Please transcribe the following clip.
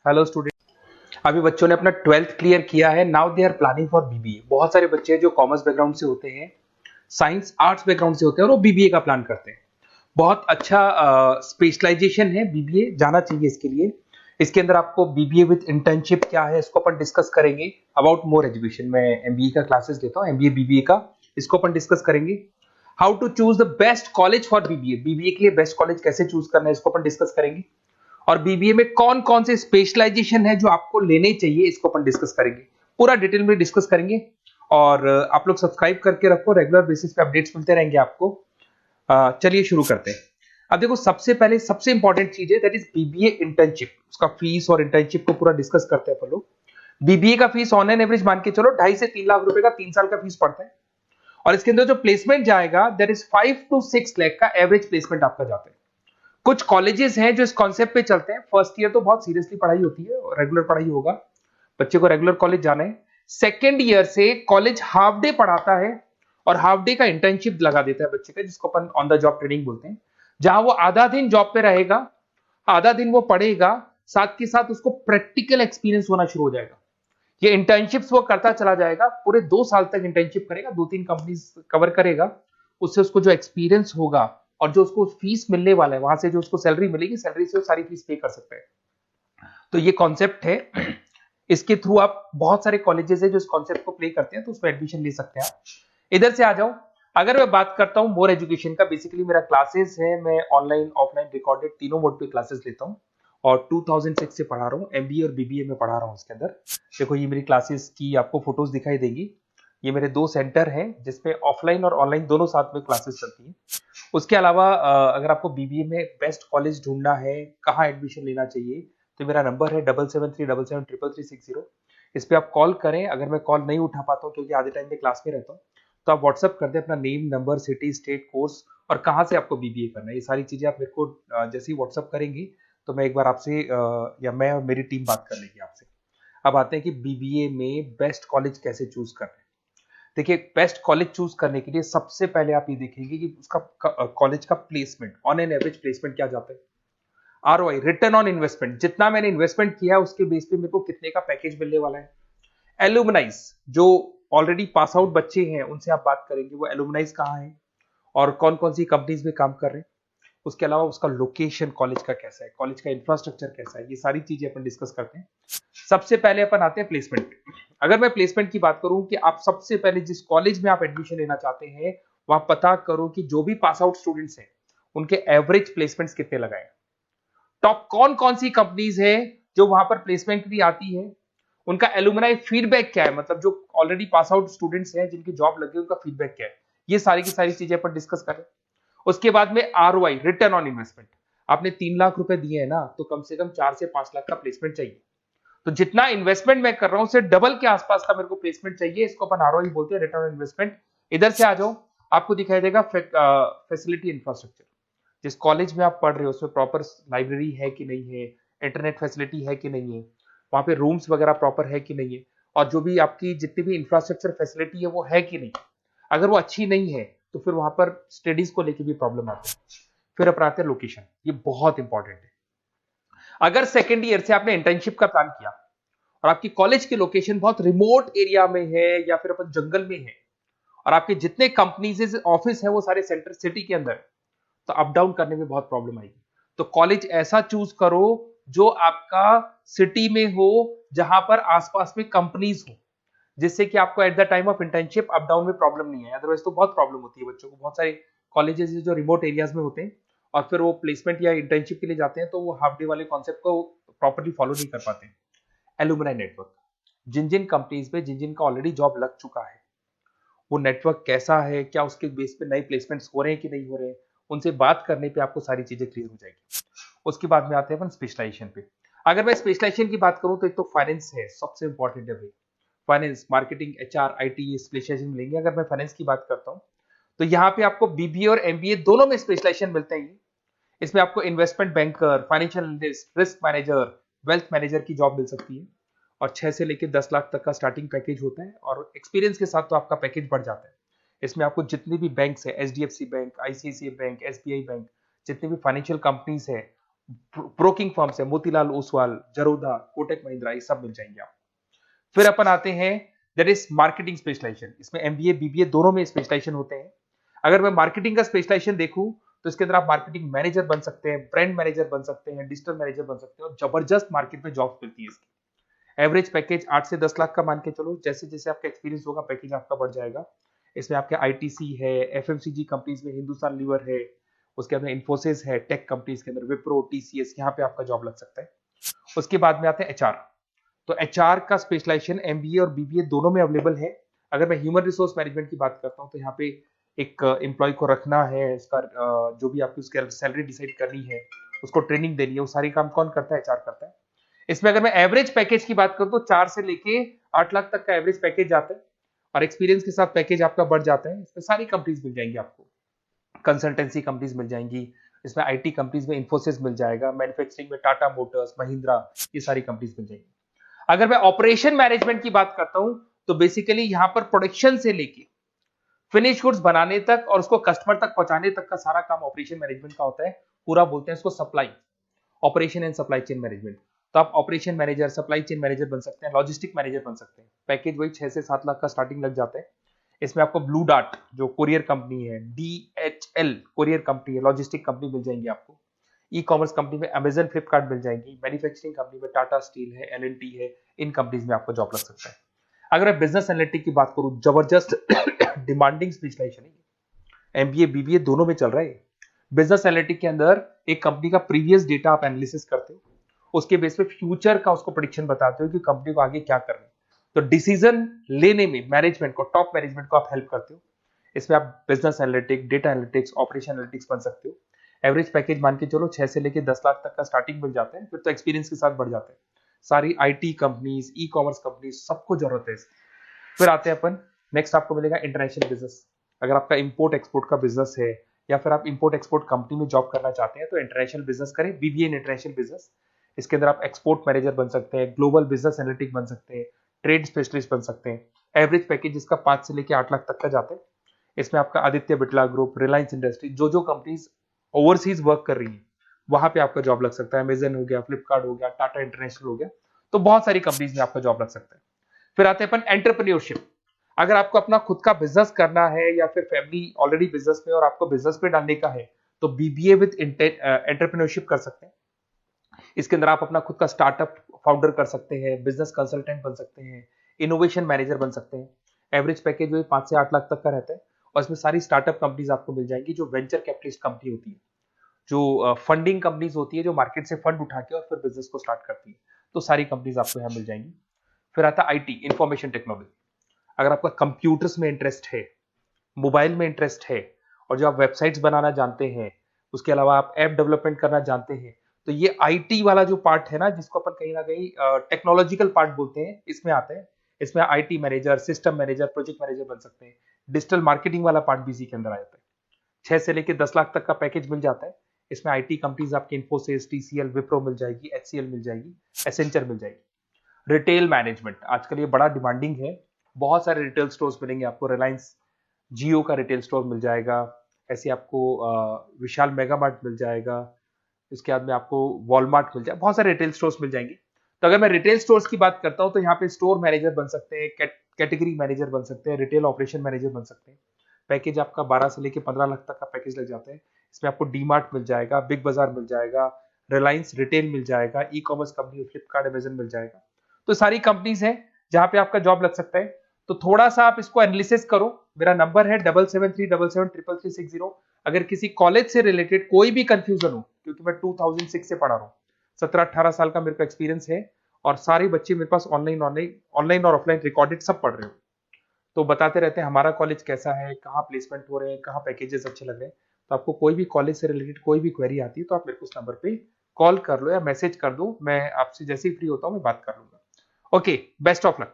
Hello student. अभी बच्चों ने अपना 12th क्लियर किया है। Now they are planning for BBA. बहुत सारे बच्चे हैं जो कॉमर्स बैकग्राउंड से होते हैं, साइंस आर्ट्स बैकग्राउंड से होते हैं और वो बीबीए का प्लान करते हैं। बहुत अच्छा स्पेशलाइजेशन है बीबीए, जाना चाहिए इसके लिए। इसके अंदर आपको बीबीए विद इंटर्नशिप क्या है इसको अपन डिस्कस करेंगे। अबाउट मोर एजुकेशन, मैं एमबीए का क्लासेस लेता हूँ, एमबीए बीबीए का, इसको अपन डिस्कस करेंगे। How to choose the best college for BBA, BBA के लिए बेस्ट कॉलेज कैसे चूज करना है इसको अपन डिस्कस करेंगे। और बीबीए में कौन कौन से स्पेशलाइजेशन है जो आपको लेने चाहिए इसको अपन डिस्कस करेंगे, पूरा डिटेल में डिस्कस करेंगे। और आप लोग सब्सक्राइब करके रखो, रेगुलर बेसिस पे अपडेट्स मिलते रहेंगे आपको। चलिए शुरू करते हैं। अब देखो, सबसे पहले सबसे इंपॉर्टेंट चीज है दैट इज बीबीए इंटर्नशिप। उसका फीस और इंटर्नशिप को पूरा डिस्कस करते हैं अपन लोग। बीबीए का फीस ऑन एन एवरेज मान के चलो 2.5 से 3 लाख रुपए का 3 साल का फीस पड़ता है। और इसके अंदर जो प्लेसमेंट जाएगा दैट इज 5 to 6 लाख का एवरेज प्लेसमेंट आपका जाता है। कुछ कॉलेजेस हैं जो इस कॉन्सेप्ट पे चलते हैं। फर्स्ट ईयर तो बहुत सीरियसली पढ़ाई होती है, रेगुलर पढ़ाई होगा, बच्चे को रेगुलर कॉलेज जाना है। सेकेंड ईयर से कॉलेज हाफ डे पढ़ाता है और हाफ डे का इंटर्नशिप लगा देता है बच्चे का, जिसको अपन ऑन द जॉब ट्रेनिंग बोलते हैं, जहां वो आधा दिन जॉब पे रहेगा, आधा दिन वो पढ़ेगा, साथ के साथ उसको प्रैक्टिकल एक्सपीरियंस होना शुरू हो जाएगा। ये इंटर्नशिप्स वो करता चला जाएगा, पूरे 2 साल तक इंटर्नशिप करेगा, 2-3 कंपनीज कवर करेगा। उससे उसको जो एक्सपीरियंस होगा और जो उसको फीस मिलने वाला है, वहां से जो उसको सैलरी मिलेगी, सैलरी से वो सारी फीस पे कर सकता है। तो ये कॉन्सेप्ट है। इसके थ्रू आप, बहुत सारे कॉलेजेस है जो इस कॉन्सेप्ट को प्ले करते हैं, तो उसमें एडमिशन ले सकते हैं आप। इधर से आ जाओ। अगर मैं बात करता हूं मोर एजुकेशन का, बेसिकली मेरा क्लासेस है, मैं ऑनलाइन ऑफलाइन रिकॉर्डेड तीनों मोड पे क्लासेस लेता हूं और 2006 से पढ़ा रहा हूं। एमबीए और बीबीए में पढ़ा रहा हूं। इसके अंदर देखो, ये मेरी क्लासेस की आपको फोटोज दिखाई देंगी। ये मेरे 2 सेंटर हैं जिसमें ऑफलाइन और ऑनलाइन दोनों साथ में क्लासेस चलती हैं। उसके अलावा अगर आपको बीबीए में बेस्ट कॉलेज ढूंढना है, कहाँ एडमिशन लेना चाहिए, तो मेरा नंबर है 7737733360। इस पे आप कॉल करें। अगर मैं कॉल नहीं उठा पाता हूँ क्योंकि आधे टाइम में क्लास में रहता हूँ, तो आप व्हाट्सअप कर दें अपना name, number, city, state, course और कहाँ से आपको बीबीए करना है। ये सारी चीजें आप मेरे को जैसे ही व्हाट्सअप करेंगी तो मैं एक बार आपसे या मैं और मेरी टीम बात कर लेगी आपसे। अब आते हैं कि बीबीए में बेस्ट कॉलेज कैसे चूज करना है। देखिए, बेस्ट कॉलेज चूज करने के लिए सबसे पहले आप ये देखेंगे कि उसका कॉलेज का placement, on an average placement क्या जाता है। आरओआई, रिटर्न ऑन इन्वेस्टमेंट, जितना मैंने इन्वेस्टमेंट किया है उसके बेस पे मेरे को कितने का पैकेज मिलने वाला है। एलुमनाइज, जो ऑलरेडी पास आउट बच्चे हैं उनसे आप बात करेंगे, वो एलुमनाइज कहाँ है और कौन कौन सी कंपनीज में काम कर रहे हैं। उसके अलावा उसका लोकेशन कॉलेज का कैसा है, कॉलेज का इंफ्रास्ट्रक्चर कैसा है, ये सारी चीजें अपन डिस्कस करते हैं। सबसे पहले अपन आते हैं प्लेसमेंट पे। अगर मैं प्लेसमेंट की बात करूं कि आप सबसे पहले जिस कॉलेज में आप एडमिशन लेना चाहते हैं, वहां पता करो कि जो भी पास आउट स्टूडेंट्स हैं उनके एवरेज प्लेसमेंट्स कितने लगाए। टॉप कौन कौन सी कंपनीज है जो वहां पर प्लेसमेंट भी आती है, उनका एलुमनाई फीडबैक क्या है, मतलब जो ऑलरेडी पास आउट स्टूडेंट्स हैं जिनकी जॉब लगी उनका फीडबैक क्या है। ये सारी की सारी चीजें अपन डिस्कस करें। उसके बाद में आरओआई, रिटर्न ऑन इन्वेस्टमेंट। आपने 3 लाख रुपए दिए हैं ना, तो कम से कम 4 से 5 लाख का प्लेसमेंट चाहिए। तो जितना इन्वेस्टमेंट मैं कर रहा हूं उससे डबल के आसपास का मेरे को प्लेसमेंट चाहिए। इसको अपन आरओआई बोलते हैं, रिटर्न ऑन इन्वेस्टमेंट। इधर से आ जाओ, आपको दिखाई देगा फैसिलिटी इंफ्रास्ट्रक्चर। जिस कॉलेज में आप पढ़ रहे हो उसमें प्रॉपर लाइब्रेरी है कि नहीं है, इंटरनेट फैसिलिटी है कि नहीं है, वहां पे रूम्स वगैरह प्रॉपर है कि नहीं है, और जो भी आपकी जितनी भी इंफ्रास्ट्रक्चर फैसिलिटी है वो है कि नहीं। अगर वो अच्छी नहीं है तो फिर वहां पर स्टडीज को लेके भी प्रॉब्लम आती है। फिर अपनाते हैं लोकेशन, ये बहुत इंपॉर्टेंट है। अगर सेकेंड ईयर से आपने इंटर्नशिप का प्लान किया और आपकी कॉलेज की लोकेशन बहुत रिमोट एरिया में है या फिर अपन जंगल में है, और आपके जितने कंपनीज ऑफिस है वो सारे सेंटर सिटी के अंदर, तो अप डाउन करने में बहुत प्रॉब्लम आएगी। तो कॉलेज ऐसा चूज करो जो आपका सिटी में हो, जहां पर आसपास में कंपनीज हो, जिससे कि आपको at the time of internship up down में प्रॉब्लम नहीं है। अदरवाइज तो बहुत प्रॉब्लम होती है बच्चों को। बहुत सारे कॉलेजेस जो रिमोट एरियाज में होते हैं और फिर वो प्लेसमेंट या इंटर्नशिप के लिए जाते हैं, तो वो हाफ डे वाले कॉन्सेप्ट को प्रॉपर्ली फॉलो नहीं कर पाते। एलुमनाई नेटवर्क, जिन जिन कंपनीज में जिन जिन का ऑलरेडी जॉब लग चुका है, वो नेटवर्क कैसा है, क्या उसके बेस पे नए प्लेसमेंट्स हो रहे हैं कि नहीं हो रहे हैं, उनसे बात करने पे आपको सारी चीजें क्लियर हो जाएगी। उसके बाद में आते हैं अपन स्पेशलाइजेशन पे। अगर मैं स्पेशलाइजेशन की बात करूं तो एक तो फाइनेंस है, सबसे इंपॉर्टेंट है भाई। Finance, marketing, HR, IT specialization मिलेंगे। अगर मैं फाइनेंस की बात करता हूं तो यहाँ पे आपको बीबीए और एमबीए दोनों में स्पेशलाइजेशन मिलते हैं। इसमें आपको investment banker, financial analyst, risk manager, wealth manager की जॉब मिल सकती है। और 6 से लेकर 10 लाख तक का स्टार्टिंग पैकेज होता है, और एक्सपीरियंस के साथ तो आपका पैकेज बढ़ जाता है। इसमें आपको जितनी भी बैंक्स है, HDFC bank, ICICI bank, SBI bank, जितनी भी फाइनेंशियल कंपनीज है, ब्रोकिंग फर्म्स है, मोतीलाल ओसवाल, जरोधा, कोटक महिंद्रा, ये सब मिल जाएंगे आप। फिर अपन आते हैं दैट इज मार्केटिंग स्पेशलाइजेशन। इसमें एमबीए बीबीए दोनों में स्पेशलाइजेशन होते हैं। अगर मैं मार्केटिंग का स्पेशलाइजेशन देखूं तो इसके अंदर आप मार्केटिंग मैनेजर बन सकते हैं, ब्रांड मैनेजर बन सकते हैं, डिजिटल मैनेजर बन सकते हैं, और जबरदस्त मार्केट में जॉब मिलती है इसकी। एवरेज पैकेज 8 से 10 लाख का मान के चलो, जैसे जैसे आपका एक्सपीरियंस होगा पैकेज आपका बढ़ जाएगा। इसमें आपके आईटीसी है, एफएमसीजी कंपनीज में हिंदुस्तान लीवर है, उसके अंदर इन्फोसिस है, टेक कंपनीज के अंदर विप्रो, टीसीएस, यहाँ पे आपका जॉब लग सकता है। उसके बाद में आते हैं एचआर। तो एचआर का स्पेशलाइजेशन एमबीए और बीबीए दोनों में अवेलेबल है। अगर मैं ह्यूमन रिसोर्स मैनेजमेंट की बात करता हूँ तो यहाँ पे एक एम्प्लॉय को रखना है, इसका जो भी आपकी उसकी सैलरी डिसाइड करनी है, उसको ट्रेनिंग देनी है, वो सारी काम कौन करता है? एचआर करता है। इसमें अगर मैं एवरेज पैकेज की बात करूं तो 4 से लेके 8 लाख तक का एवरेज पैकेज जाता है, और एक्सपीरियंस के साथ पैकेज आपका बढ़ जाता है। इसमें सारी कंपनीज मिल जाएंगी आपको, कंसल्टेंसी कंपनीज मिल जाएंगी, इसमें आईटी कंपनीज में इन्फोसिस मिल जाएगा, मैन्युफैक्चरिंग में टाटा मोटर्स, महिंद्रा, ये सारी कंपनीज मिल जाएंगी। अगर मैं ऑपरेशन मैनेजमेंट की बात करता हूं तो बेसिकली यहां पर प्रोडक्शन से लेके फिनिश गुड्स बनाने तक और उसको कस्टमर तक पहुंचाने तक का सारा काम ऑपरेशन मैनेजमेंट का होता है। पूरा बोलते हैं इसको supply, operation and supply chain management. तो आप operation manager, supply chain manager बन सकते हैं, लॉजिस्टिक मैनेजर बन सकते हैं। पैकेज वही 6 से 7 लाख का स्टार्टिंग लग जाता है। इसमें आपको ब्लू डार्ट जो कुरियर कंपनी है, डीएचएल कुरियर कंपनी है, लॉजिस्टिक कंपनी मिल जाएंगी आपको। ई कॉमर्स कंपनी में अमेजन, फ्लिपकार्ट मिल जाएंगी। मैन्युफैक्चरिंग कंपनी में टाटा स्टील है, एलएनटी है, इन कंपनीज में आपको जॉब लग सकता है। अगर मैं बिजनेस एनालिटिक की बात करूं, जबरदस्त डिमांडिंग स्पेशलाइजेशन है, एमबीए बीबीए दोनों में चल रहा है। बिजनेस एनालिटिक के अंदर एक कंपनी का प्रीवियस डेटा आप एनालिसिस करते हो, उसके बेस पे फ्यूचर का उसको प्रेडिक्शन बताते हो कि कंपनी को आगे क्या करना है। तो डिसीजन लेने में मैनेजमेंट को, टॉप मैनेजमेंट को आप हेल्प करते हो। इसमें आप business analytics, data analytics, operation analytics बन सकते हो। एवरेज पैकेज मान के चलो 6 से लेके 10 लाख तक का स्टार्टिंग मिल जाता है, फिर तो एक्सपीरियंस के साथ बढ़ जाता है। सारी IT companies, e commerce companies, सबको जरूरत है। फिर आते हैं अपन, नेक्स्ट आपको मिलेगा इंटरनेशनल बिजनेस। अगर आपका इंपोर्ट एक्सपोर्ट का बिजनेस है या फिर आप इंपोर्ट एक्सपोर्ट कंपनी में जॉब करना चाहते हैं तो इंटरनेशनल बिजनेस करें, बीबीए इन इंटरनेशनल बिजनेस। इसके अंदर आप एक्सपोर्ट मैनेजर बन सकते हैं, ग्लोबल बिजनेस एनालिटिक बन सकते हैं, ट्रेड स्पेशलिस्ट बन सकते हैं। एवरेज पैकेज इसका 5 से लेकर 8 लाख तक का जाता है। इसमें आपका आदित्य बिरला ग्रुप, रिलायंस इंडस्ट्री, जो कंपनीज ओवरसीज वर्क कर रही है वहां पे आपका जॉब लग सकता है। अमेजन हो गया, फ्लिपकार्ट हो गया, टाटा इंटरनेशनल हो गया, तो बहुत सारी कंपनीज में आपका जॉब लग सकता है। फिर आते हैं अपन एंटरप्रेन्योरशिप। अगर आपको अपना खुद का बिजनेस करना है या फिर फैमिली ऑलरेडी बिजनेस में और आपको बिजनेस पे डालने का है तो बीबीए विद एंटरप्रेन्योरशिप कर सकते हैं। इसके अंदर आप अपना खुद का स्टार्टअप फाउंडर कर सकते हैं, बिजनेस कंसल्टेंट बन सकते हैं, इनोवेशन मैनेजर बन सकते हैं। एवरेज पैकेज वही 5 से 8 लाख तक का रहता है, और इसमें सारी स्टार्टअप कंपनीज आपको मिल जाएंगी जो वेंचर कैपिटलिस्ट कंपनी होती है, जो फंडिंग कंपनीज होती है, जो मार्केट से फंड उठा के और फिर बिजनेस को स्टार्ट करती है। तो सारी कंपनीज आपको यहाँ मिल जाएंगी। फिर आता है आईटी, इंफॉर्मेशन टेक्नोलॉजी। अगर आपका कंप्यूटर्स में इंटरेस्ट है, मोबाइल में इंटरेस्ट है, और जो आप वेबसाइट्स बनाना जानते हैं, उसके अलावा आप ऐप डेवलपमेंट करना जानते हैं, तो ये आईटी वाला जो पार्ट है ना, जिसको अपन कहीं ना कहीं टेक्नोलॉजिकल पार्ट बोलते हैं, इसमें आता है। इसमें IT manager, system manager, project manager बन सकते हैं। डिजिटल मार्केटिंग वाला पार्ट भी इसी के अंदर आ जाता है। 6 से लेकर 10 लाख तक का पैकेज मिल जाता है। इसमें आईटी कंपनीज आपकी इन्फोसिस, टीसीएल, विप्रो मिल जाएगी, एचसीएल मिल जाएगी, एसेंचर मिल जाएगी। रिटेल मैनेजमेंट आजकल ये बड़ा डिमांडिंग है। बहुत सारे रिटेल स्टोर्स मिलेंगे आपको। रिलायंस जियो का रिटेल स्टोर मिल जाएगा, ऐसे आपको विशाल मेगा मार्ट मिल जाएगा, इसके बाद में आपको वॉलमार्ट मिल जाएगा, बहुत सारे रिटेल स्टोर्स मिल जाएंगे। तो अगर मैं रिटेल स्टोर्स की बात करता हूं तो यहाँ पे स्टोर मैनेजर बन सकते हैं, कैटेगरी मैनेजर बन सकते हैं, रिटेल ऑपरेशन मैनेजर बन सकते हैं। पैकेज आपका 12 से लेकर 15 लाख तक का पैकेज लग जाता है। इसमें आपको डीमार्ट मिल जाएगा, बिग बाजार मिल जाएगा, रिलायंस रिटेल मिल जाएगा, e commerce company Flipkart, Amazon मिल जाएगा। तो सारी कंपनीज है जहां पे आपका जॉब लग सकता है। तो थोड़ा सा आप इसको एनालिसिस करो। मेरा नंबर है 7737733360। अगर किसी कॉलेज से रिलेटेड कोई भी कंफ्यूजन हो, क्योंकि मैं 2006 से पढ़ा रहा हूँ, 17-18 साल का मेरे को एक्सपीरियंस है, और सारे बच्चे मेरे पास ऑनलाइन और ऑफलाइन रिकॉर्डेड सब पढ़ रहे हो, तो बताते रहते हैं हमारा कॉलेज कैसा है, कहाँ प्लेसमेंट हो रहे हैं, कहाँ पैकेजेस अच्छे लग रहे हैं। तो आपको कोई भी कॉलेज से रिलेटेड कोई भी क्वेरी आती है तो आप मेरे को उस नंबर पे कॉल कर लो या मैसेज कर दो, मैं आपसे जैसे ही फ्री होता हूँ मैं बात कर लूंगा। Okay, best of luck.